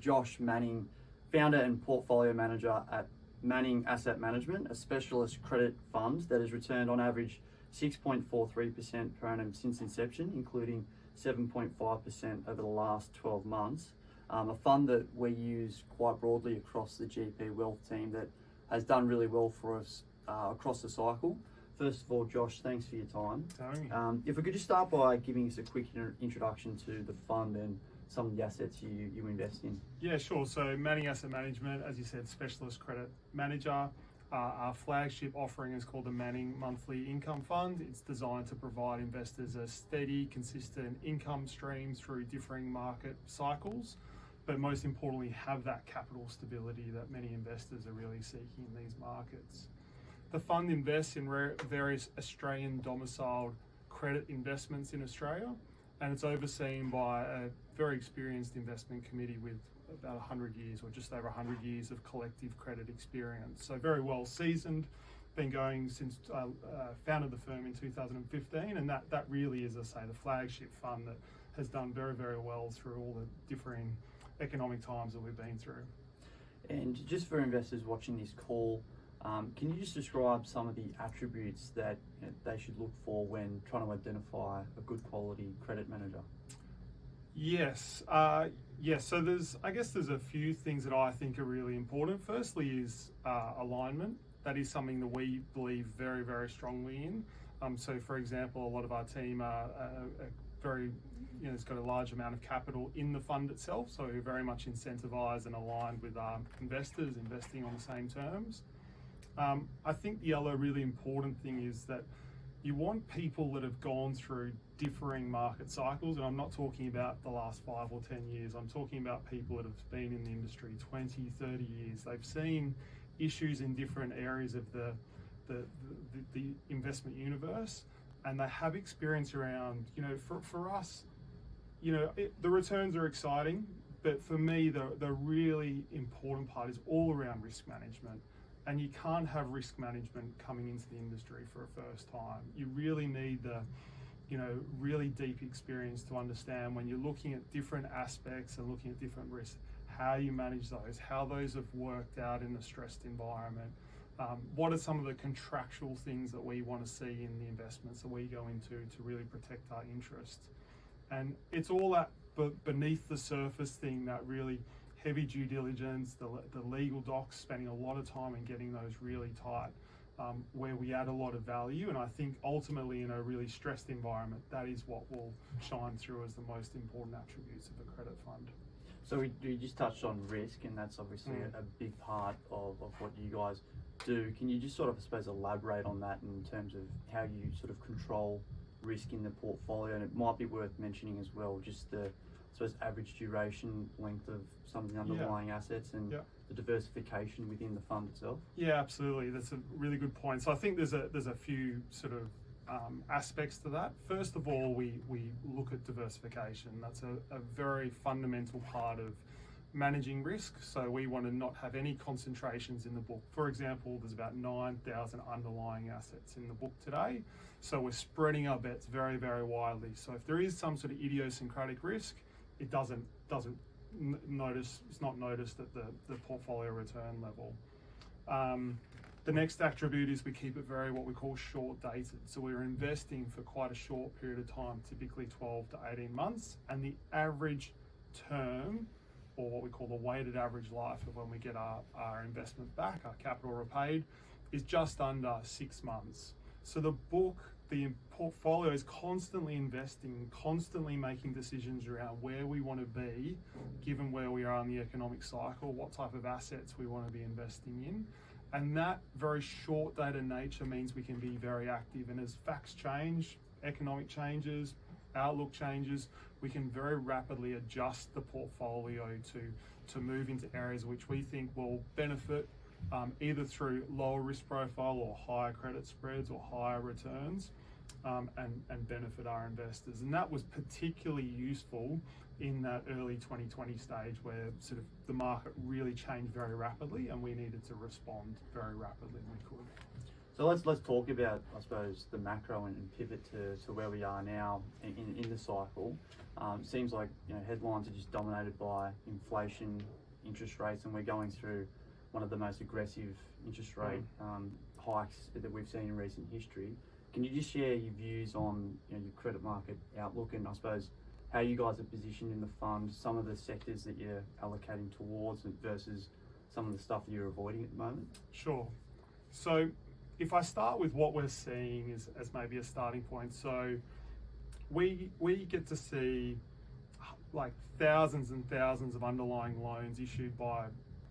Josh Manning, founder and portfolio manager at Manning Asset Management, a specialist credit fund that has returned on average 6.43% per annum since inception, including 7.5% over the last 12 months. A fund that we use quite broadly across the GP Wealth team that has done really well for us across the cycle. First of all, Josh, thanks for your time. If we could just start by giving us a quick introduction to the fund and some of the assets you invest in. Yeah, sure. So Manning Asset Management, as you said, specialist credit manager. Our flagship offering is called the Manning Monthly Income Fund. It's designed to provide investors a steady, consistent income stream through differing market cycles, but most importantly, have that capital stability that many investors are really seeking in these markets. The fund invests in various Australian domiciled credit investments in Australia, and it's overseen by a very experienced investment committee with about 100 years or just over 100 years of collective credit experience. So very well seasoned, been going since founded the firm in 2015, and that really is, as I say, the flagship fund that has done very, very well through all the differing economic times that we've been through. And just for investors watching this call, can you just describe some of the attributes that they should look for when trying to identify a good quality credit manager? Yes. So there's a few things that I think are really important. Firstly is alignment. That is something that we believe very, very strongly in. So for example, a lot of our team are very, it's got a large amount of capital in the fund itself. So we're very much incentivized and aligned with our investors, investing on the same terms. I think the other really important thing is that you want people that have gone through differing market cycles, and I'm not talking about the last 5 or 10 years. I'm talking about people that have been in the industry 20, 30 years. They've seen issues in different areas of the investment universe, and they have experience around, for us, the returns are exciting, but for me, the really important part is all around risk management. And you can't have risk management coming into the industry for a first time. You really need the, really deep experience to understand when you're looking at different aspects and looking at different risks, how you manage those, how those have worked out in a stressed environment. What are some of the contractual things that we want to see in the investments that we go into to really protect our interests? And it's all that beneath the surface thing, that really heavy due diligence, the legal docs, spending a lot of time in getting those really tight, where we add a lot of value. And I think ultimately in a really stressed environment, that is what will shine through as the most important attributes of a credit fund. So we just touched on risk, and that's obviously a big part of what you guys do. Can you just sort of, I suppose, elaborate on that in terms of how you sort of control risk in the portfolio? And it might be worth mentioning as well, just the average duration length of some of the underlying assets and the diversification within the fund itself. Yeah, absolutely. That's a really good point. So I think there's a few sort of aspects to that. First of all, we look at diversification. That's a very fundamental part of managing risk. So we want to not have any concentrations in the book. For example, there's about 9,000 underlying assets in the book today. So we're spreading our bets very, very widely. So if there is some sort of idiosyncratic risk, it doesn't notice. It's not noticed at the portfolio return level. The next attribute is we keep it very what we call short dated. So we're investing for quite a short period of time, typically 12 to 18 months, and the average term, or what we call the weighted average life of when we get our investment back, our capital repaid, is just under 6 months. So the portfolio is constantly investing, constantly making decisions around where we want to be, given where we are in the economic cycle, what type of assets we want to be investing in. And that very short dated nature means we can be very active. And as facts change, economic changes, outlook changes, we can very rapidly adjust the portfolio to move into areas which we think will benefit either through lower risk profile or higher credit spreads or higher returns, and benefit our investors. And that was particularly useful in that early 2020 stage where sort of the market really changed very rapidly and we needed to respond very rapidly when we could. So let's talk about, I suppose, the macro and pivot to where we are now in the cycle. Seems like, you know, headlines are just dominated by inflation, interest rates, and we're going through one of the most aggressive interest rate hikes that we've seen in recent history. Can you just share your views on, you know, your credit market outlook, and I suppose how you guys are positioned in the fund, some of the sectors that you're allocating towards versus some of the stuff that you're avoiding at the moment? Sure. So if I start with what we're seeing as maybe a starting point, so we get to see like thousands and thousands of underlying loans issued by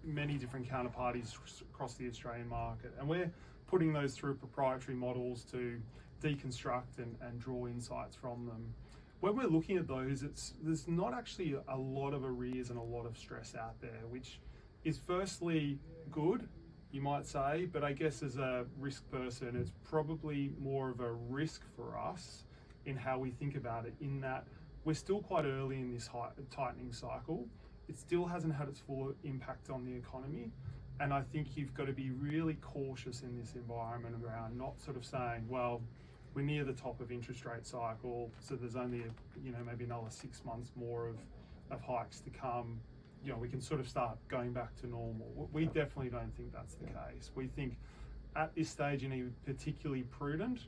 many different counterparties across the Australian market, and we're putting those through proprietary models to deconstruct and draw insights from them. When we're looking at those, there's not actually a lot of arrears and a lot of stress out there, which is firstly good, you might say, but I guess as a risk person, it's probably more of a risk for us in how we think about it, in that we're still quite early in this tightening cycle. It still hasn't had its full impact on the economy. And I think you've got to be really cautious in this environment around not sort of saying, well, we're near the top of interest rate cycle, so there's only, maybe another 6 months more of hikes to come. You know, we can sort of start going back to normal. We definitely don't think that's the case. We think at this stage you need to be particularly prudent.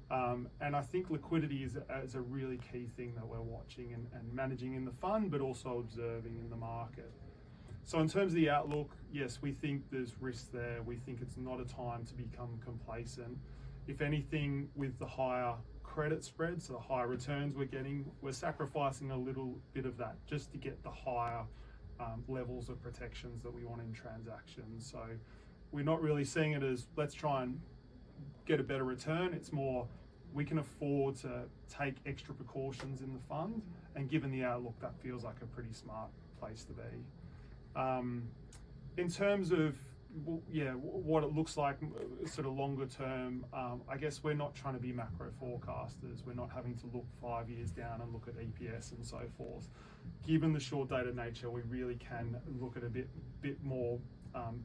And I think liquidity is a really key thing that we're watching and managing in the fund, but also observing in the market. So in terms of the outlook, yes, we think there's risk there. We think it's not a time to become complacent. If anything, with the higher credit spreads, so the higher returns we're getting, we're sacrificing a little bit of that just to get the higher levels of protections that we want in transactions. So we're not really seeing it as let's try and get a better return. It's more we can afford to take extra precautions in the fund, and given the outlook, that feels like a pretty smart place to be. In terms of what it looks like sort of longer term, I guess we're not trying to be macro forecasters. We're not having to look 5 years down and look at EPS and so forth. Given the short dated nature, we really can look at a bit more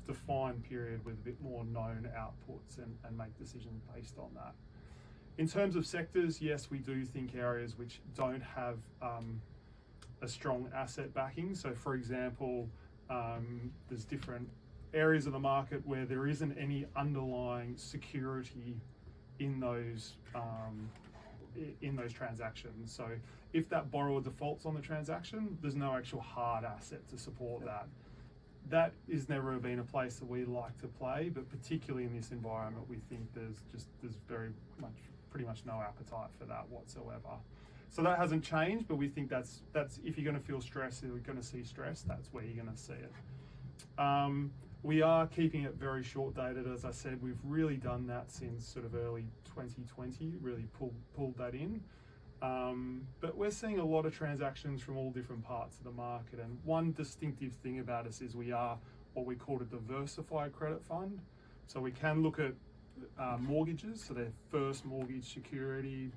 defined period with a bit more known outputs and make decisions based on that. In terms of sectors, yes, we do think areas which don't have a strong asset backing. So for example, there's different areas of the market where there isn't any underlying security in those transactions. So if that borrower defaults on the transaction, there's no actual hard asset to support that. That has never been a place that we like to play, but particularly in this environment, we think there's pretty much no appetite for that whatsoever. So that hasn't changed, but we think that's if you're going to feel stress, you're going to see stress, that's where you're going to see it. We are keeping it very short dated. As I said, we've really done that since sort of early 2020, really pulled that in. But we're seeing a lot of transactions from all different parts of the market. And one distinctive thing about us is we are what we call a diversified credit fund. So we can look at mortgages, so they're first mortgage security,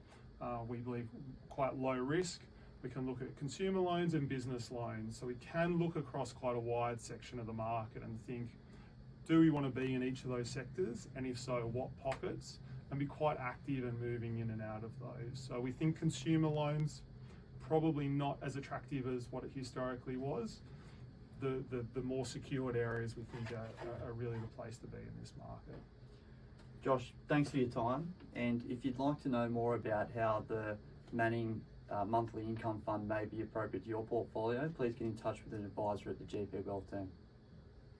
we believe quite low risk. We can look at consumer loans and business loans. So we can look across quite a wide section of the market and think, do we want to be in each of those sectors? And if so, what pockets? And be quite active and moving in and out of those. So we think consumer loans, probably not as attractive as what it historically was. The more secured areas we think are really the place to be in this market. Josh, thanks for your time. And if you'd like to know more about how the Manning monthly income fund may be appropriate to your portfolio, please get in touch with an advisor at the GP Wealth team.